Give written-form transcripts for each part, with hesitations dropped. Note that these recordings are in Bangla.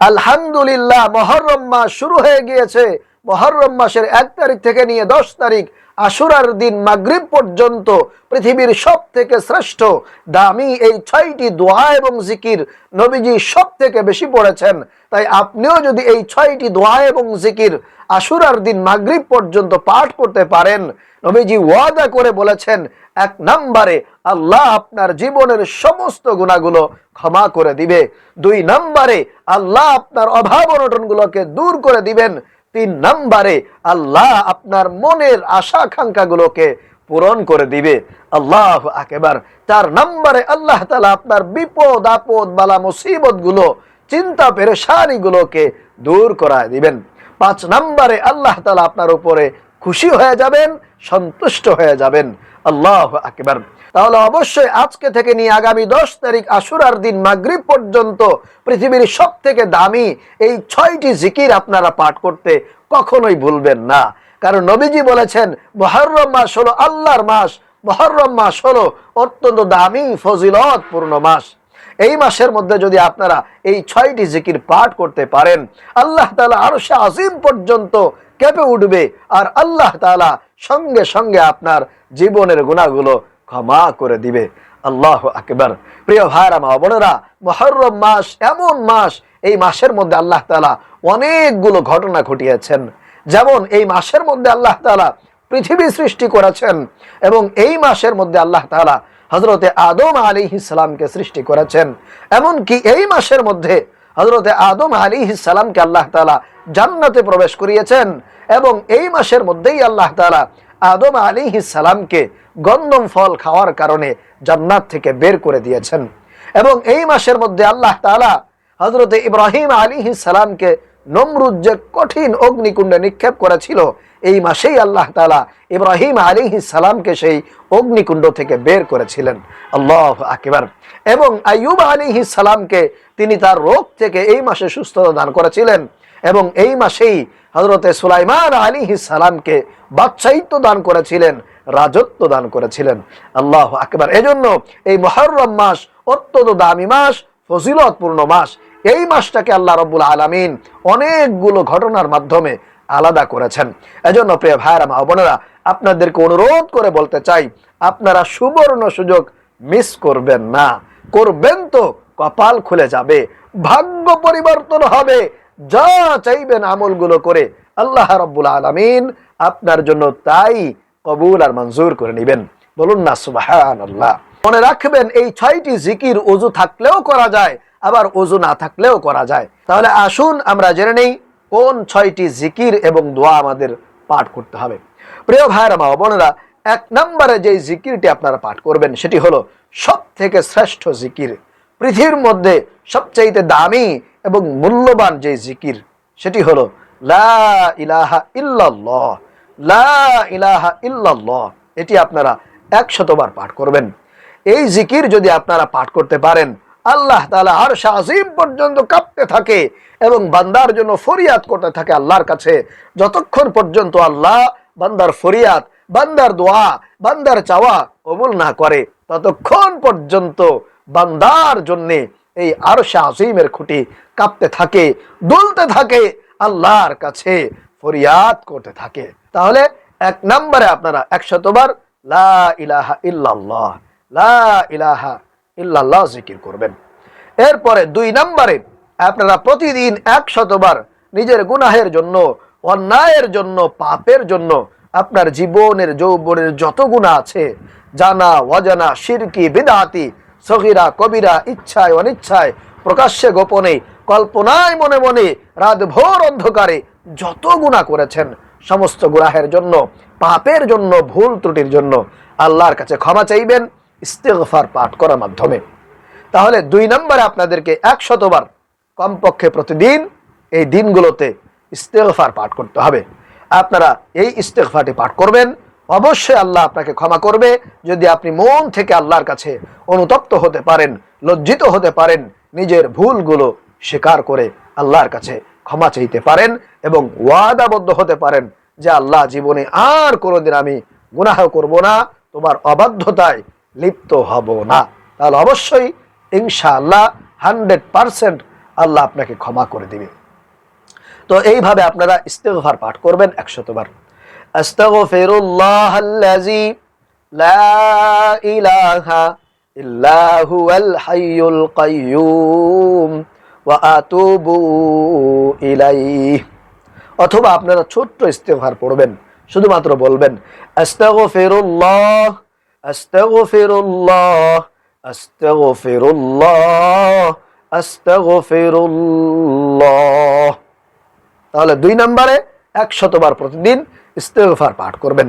আলহামদুলিল্লাহ, মুহররম মাস শুরু হয়ে গিয়েছে। মুহররম মাসের 1 তারিখ থেকে নিয়ে 10 তারিখ আশুরার দিন মাগরিব পর্যন্ত পৃথিবীর সব থেকে শ্রেষ্ঠ দামি এই 6টি দোয়া এবং জিকির নবীজি সব থেকে বেশি পড়েছেন। তাই আপনিও যদি এই 6টি দোয়া এবং জিকির আশুরার দিন মাগরিব পর্যন্ত পাঠ করতে পারেন, নবীজি ওয়াদা করে বলেছেন 1 নম্বরে আল্লাহ আপনার জীবনের সমস্ত গুনাহগুলো ক্ষমা করে দিবে, 2 নম্বরে আল্লাহ আপনার অভাব অনটনগুলোকে দূর করে দিবেন, 3 নম্বরে আল্লাহ আপনার মনের আশা আকাঙ্ক্ষাগুলোকে পূরণ করে দিবে। আল্লাহু আকবার। 4 নম্বরে আল্লাহ তাআলা আপনার বিপদ আপদ বালা মুসিবত গুলো, চিন্তা পেরেশানি গুলোকে দূর করায় দিবেন। 5 নম্বরে আল্লাহ তাআলা আপনার উপরে খুশি হয়ে যাবেন, সন্তুষ্ট হয়ে যাবেন। আল্লাহু আকবার। তাহলে অবশ্যই আজকে থেকে নিয়ে আগামী 10 তারিখ আশুরার দিন মাগরিব পর্যন্ত পৃথিবীর সব থেকে দামি এই 6টি জিকির আপনারা পাঠ করতে কখনোই ভুলবেন না। কারণ নবীজি বলেছেন মুহররম মাস হলো আল্লাহর মাস, মুহররম মাস হলো অত্যন্ত দামি ফজিলতপূর্ণ মাস। এই মাসের মধ্যে যদি আপনারা এই 6টি জিকির পাঠ করতে পারেন, আল্লাহ তাআলা আরশে আজিম পর্যন্ত কেঁপে উঠবে, আর আল্লাহ তাআলা সঙ্গে সঙ্গে আপনার জীবনের গুনাহগুলো ক্ষমা করে দিবে। আল্লাহু আকবার। প্রিয় ভাইরা মা বোনেরা, মুহররম মাস এমন মাস, এই মাসের মধ্যে আল্লাহ তাআলা অনেকগুলো ঘটনা ঘটিয়েছেন। যেমন এই মাসের মধ্যে আল্লাহ তাআলা পৃথিবী সৃষ্টি করেছেন, এবং এই মাসের মধ্যে আল্লাহ তাআলা হযরতে আদম আলাইহিস সালামকে সৃষ্টি করেছেন। এমনকি এই মাসের মধ্যে হযরতে আদম আলাইহিস সালামকে আল্লাহ তাআলা জান্নাতে প্রবেশ করিয়েছেন, এবং এই মাসের মধ্যেই আল্লাহ তাআলা আদম আলাইহিস সালামকে গন্ধম ফল খাওয়ার কারণে জান্নাত থেকে বের করে দিয়েছেন। এবং এই মাসের মধ্যে আল্লাহ তাআলা হযরতে ইব্রাহিম আলাইহিস সালামকে নমরুদ যে কঠিন অগ্নিকুণ্ডে নিক্ষেপ করেছিল, এই মাসেই আল্লাহ তাআলা ইব্রাহিম আলাইহিস সালামকে সেই অগ্নিকুণ্ড থেকে বের করেছিলেন। আল্লাহু আকবার। এবং আইয়ুব আলাইহিস সালামকে তিনি তার রোগ থেকে এই মাসে সুস্থতা দান করেছিলেন, এবং এই মাসেই হযরতে সুলাইমান আলাইহিস সালামকে বাদশাহিত্ব দান করেছিলেন, রাজত্ব দান করেছিলেন। আল্লাহু আকবার। এজন্য এই মুহররম মাস অত্যন্ত দামি মাস, ফজিলতপূর্ণ মাস। এই মাসটাকে আল্লাহ রাব্বুল আলামিন অনেকগুলো ঘটনার মাধ্যমে আলাদা করেছেন। এজন্য প্রিয় ভাইরা মা বোনেরা, আপনাদেরকে অনুরোধ করে বলতে চাই, আপনারা সুবর্ণ সুযোগ মিস করবেন না। করবেন তো কপাল খুলে যাবে, ভাগ্য পরিবর্তন হবে। যা চাইবেন আমলগুলো করে আল্লাহ রাব্বুল আলামিন আপনার জন্য তাই কবুল আর মঞ্জুর করে নেবেন। বলুন না সুবহানাল্লাহ। মনে রাখবেন, এই 6টি জিকির ওযু থাকলেও করা যায়, আবার ওযু না থাকলেও করা যায়। তাহলে আসুন আমরা জেনে নেই কোন 6টি জিকির এবং দোয়া আমাদের পাঠ করতে হবে। প্রিয় ভাইরা মা বোনেরা, 1 নম্বরে যে জিকিরটি আপনারা পাঠ করবেন সেটি হলো সব থেকে শ্রেষ্ঠ জিকির, পৃথিবীর মধ্যে সবচেয়ে দামি এবং মূল্যবান যে জিকির, সেটি হলো লা ইলাহা ইল্লাল্লাহ। লা ইলাহা ইল্লাল্লাহ, এটি আপনারা 100 বার পাঠ করবেন। এই জিকির যদি আপনারা পাঠ করতে পারেন, আল্লাহ তাআলা আরশে আজিম পর্যন্ত কাঁপতে থাকে এবং বান্দার জন্য ফরিয়াদ করতে থাকে আল্লাহর কাছে। যতক্ষণ পর্যন্ত আল্লাহ বান্দার ফরিয়াদ, বান্দার দোয়া, বান্দার চাওয়া কবুল না করে, ততক্ষণ পর্যন্ত বান্দার জন্য এই আরশে আজিমের খুঁটি কাঁপতে থাকে, দুলতে থাকে, আল্লাহর কাছে ফরিয়াদ করতে থাকে। তাহলে 1 নম্বরে আপনারা 100 বার লা ইলাহা ইল্লাল্লাহ, লা ইলাহা ইল্লাল্লাহ জিকির করবেন। এরপরে 2 নম্বরে আপনারা প্রতিদিন 100 বার নিজের গুনাহের জন্য, অন্যায়ের জন্য, পাপের জন্য, আপনার জীবনের যৌবনের যত গুনাহ আছে, জানা অজানা, শিরকি বিদআতি, সগীরা কবিরা, ইচ্ছায় অনিচ্ছায়, প্রকাশ্যে গোপনে, কল্পনায় মনে মনে, রাতভর অন্ধকারে যত গুনাহ করেছেন, সমস্ত গুনাহের জন্য, পাপের জন্য, ভুল ত্রুটির জন্য আল্লাহর কাছে ক্ষমা চাইবেন ইস্তিগফার পাঠ করার মাধ্যমে। তাহলে 2 নম্বরে আপনাদেরকে 100 বার কমপক্ষে প্রতিদিন এই দিনগুলোতে ইস্তিগফার পাঠ করতে হবে। আপনারা এই ইস্তিগফারটি পাঠ করবেন, অবশ্যই আল্লাহ আপনাকে ক্ষমা করবে যদি আপনি মন থেকে আল্লাহর কাছে অনুতপ্ত হতে পারেন, লজ্জিত হতে পারেন, নিজের ভুলগুলো স্বীকার করে আল্লাহর কাছে ক্ষমা চাইতে পারেন, এবং ওয়াদাবদ্ধ হতে পারেন যে আল্লাহ, জীবনে আর কোনোদিন আমি গুনাহ করব না, তোমার অবাধ্যতায় লিপ্ত হব না। তাহলে অবশ্যই ইনশাআল্লাহ 100% আল্লাহ আপনাকে ক্ষমা করে দিবে। তো এইভাবে আপনারা ইস্তেগফার পাঠ করবেন 100 বার। আস্তাগফিরুল্লাহাল্লাযী লা ইলাহা ইল্লা হুয়াল হাইয়ুল কাইয়্যুম ওয়া আতুবু ইলাইহি। অথবা আপনারা ছোট্ট ইস্তেগফার পড়বেন, শুধুমাত্র বলবেন আস্তাগফিরুল্লাহ আস্তাগফিরুল্লাহ আস্তাগফিরুল্লাহ আস্তাগফিরুল্লাহ। তাহলে 2 নম্বরে 100 বার প্রতিদিন ইস্তেগফার পাঠ করবেন।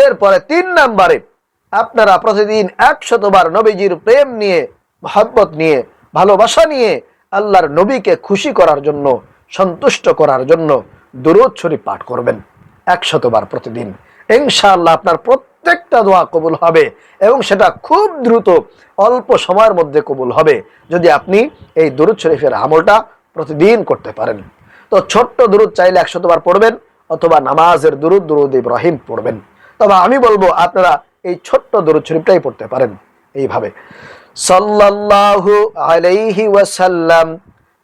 এরপরে 3 নম্বরে আপনারা প্রতিদিন 100 বার নবীজির প্রেম নিয়ে, মহব্বত নিয়ে, ভালোবাসা নিয়ে আল্লাহর নবীকে খুশি করার জন্য, সন্তুষ্ট করার জন্য দুরূদ শরীফ পাঠ করবেন 100 বার প্রতিদিন। ইনশাআল্লাহ আপনার প্রত্যেকটা দোয়া কবুল হবে এবং সেটা খুব দ্রুত, অল্প সময়ের মধ্যে কবুল হবে যদি আপনি এই দুরূদ শরীফের আমলটা প্রতিদিন করতে পারেন। তো ছোট্ট দুরূদ চাইলে 100 বার পড়বেন, অথবা নামাজের দুরূদ, দুরূদ ইব্রাহিম পড়বেন। তবে আমি বলবো আপনারা এই ছোট্ট দুরূদ শরীফটাই পড়তে পারেন এইভাবে, সাল্লাল্লাহু আলাইহি ওয়াসাল্লাম,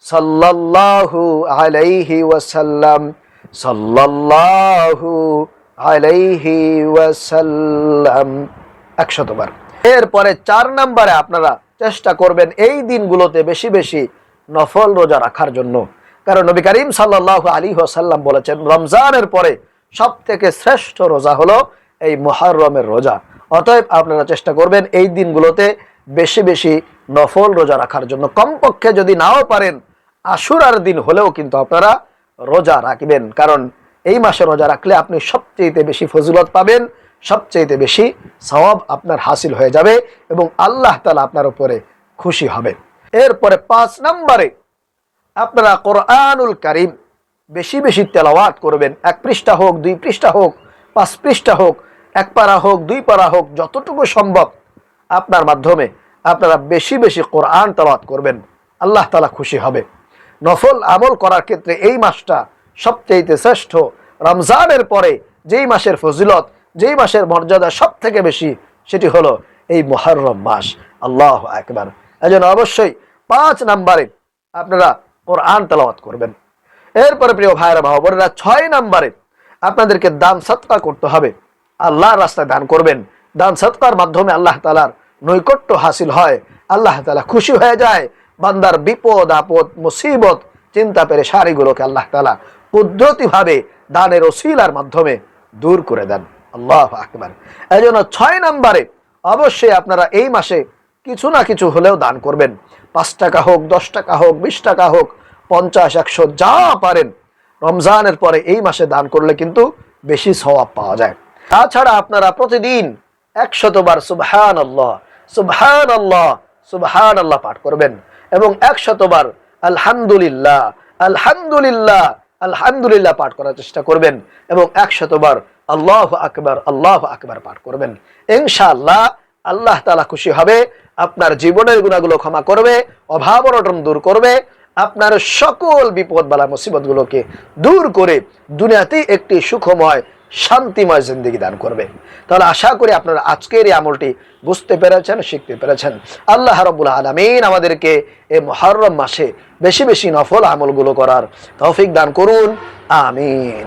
সাল্লাল্লাহু আলাইহি ওয়াসাল্লাম, সাল্লাল্লাহু আলাইহি ওয়াসাল্লাম 100 বার। এরপরে 4 নম্বরে আপনারা চেষ্টা করবেন এই দিনগুলোতে বেশি বেশি নফল রোজা রাখার জন্য। কারণ নবী করিম সাল্লাল্লাহু আলাইহি ওয়াসাল্লাম বলেছেন, রমজানের পরে সবথেকে শ্রেষ্ঠ রোজা হলো এই মুহররমের রোজা। অতএব আপনারা চেষ্টা করবেন এই দিনগুলোতে বেশি বেশি নফল রোজা রাখার জন্য। কমপক্ষে যদি নাও পারেন আশুরার দিন হলেও কিন্তু আপনারা রোজা রাখবেন, কারণ এই মাসে রোজা রাখলে আপনি সবচেয়ে বেশি ফজিলত পাবেন, সবচেয়ে বেশি সওয়াব আপনার হাসিল হয়ে যাবে এবং আল্লাহ তাআলা আপনার উপরে খুশি হবে। এরপরে 5 নম্বরে আপনারা কোরআনুল কারীম বেশি বেশি তেলাওয়াত করবেন। 1 পৃষ্ঠা হোক, 2 পৃষ্ঠা হোক, 5 পৃষ্ঠা হোক, 1 পারা হোক, 2 পারা হোক, যতটুকু সম্ভব আপনার মাধ্যমে আপনারা বেশি বেশি কোরআন তেলাওয়াত করবেন। আল্লাহ তাআলা খুশি হবে। নফল আমল করার ক্ষেত্রে এই মাসটা সবচেয়ে শ্রেষ্ঠ। রমজানের পরে যেই মাসের ফজিলত, যেই মাসের মর্যাদা সব থেকে বেশি, সেটি হলো এই মুহররম মাস। আল্লাহু আকবার। এজন্য অবশ্যই 5 নম্বরে আপনারা কোরআন তেলাওয়াত করবেন। এরপরে প্রিয় ভাইরা বোনেরা 6 নম্বরে আপনাদেরকে দান সদকা করতে হবে। আল্লাহর রাস্তায় দান করবেন। দান সদকার মাধ্যমে আল্লাহ তাআলার নৈকট্য হাসিল হয়, আল্লাহ তাআলা খুশি হয়ে যায়। বান্দার বিপদ আপদ, মুসিবত, চিন্তা পেরেশানিগুলোকে আল্লাহ তাআলা কুদরতিভাবে দানের ওসিলার মাধ্যমে দূর করে দেন। আল্লাহু আকবার। এজন্য 6 নম্বরে অবশ্যই আপনারা এই মাসে কিছু না কিছু হলেও দান করবেন। 5 টাকা হোক, 10 টাকা হোক, 20 টাকা হোক, 50, 100 যা পারেন রমজানের পরে এই মাসে দান করলে কিন্তু বেশি সওয়াব পাওয়া যায়। তাছাড়া আপনারা প্রতিদিন 100 বার সুবহানাল্লাহ সুবহানাল্লাহ সুবহানাল্লাহ পাঠ করবেন এবং 100 বার আলহামদুলিল্লাহ আলহামদুলিল্লাহ আলহামদুলিল্লাহ পাঠ করার চেষ্টা করবেন এবং 100 বার আল্লাহু আকবার পাঠ করবেন। ইনশাআল্লাহ আল্লাহ তাআলা খুশি হবে, আপনার জীবনের গুনাহগুলো ক্ষমা করবে, অভাব অনটন দূর করবে, আপনার সকল বিপদ বালা মুসিবতগুলোকে দূর করে দুনিয়াতেই একটি সুখময় শান্তিময় জিন্দেগি দান করবে। তাহলে আশা করি আপনারা আজকের এই আমলটি বুঝতে পেরেছেন, শিখতে পেরেছেন। আল্লাহ রাব্বুল আলামিন আমাদেরকে এই মুহররম মাসে বেশি বেশি নফল আমলগুলো করার তৌফিক দান করুন। আমিন।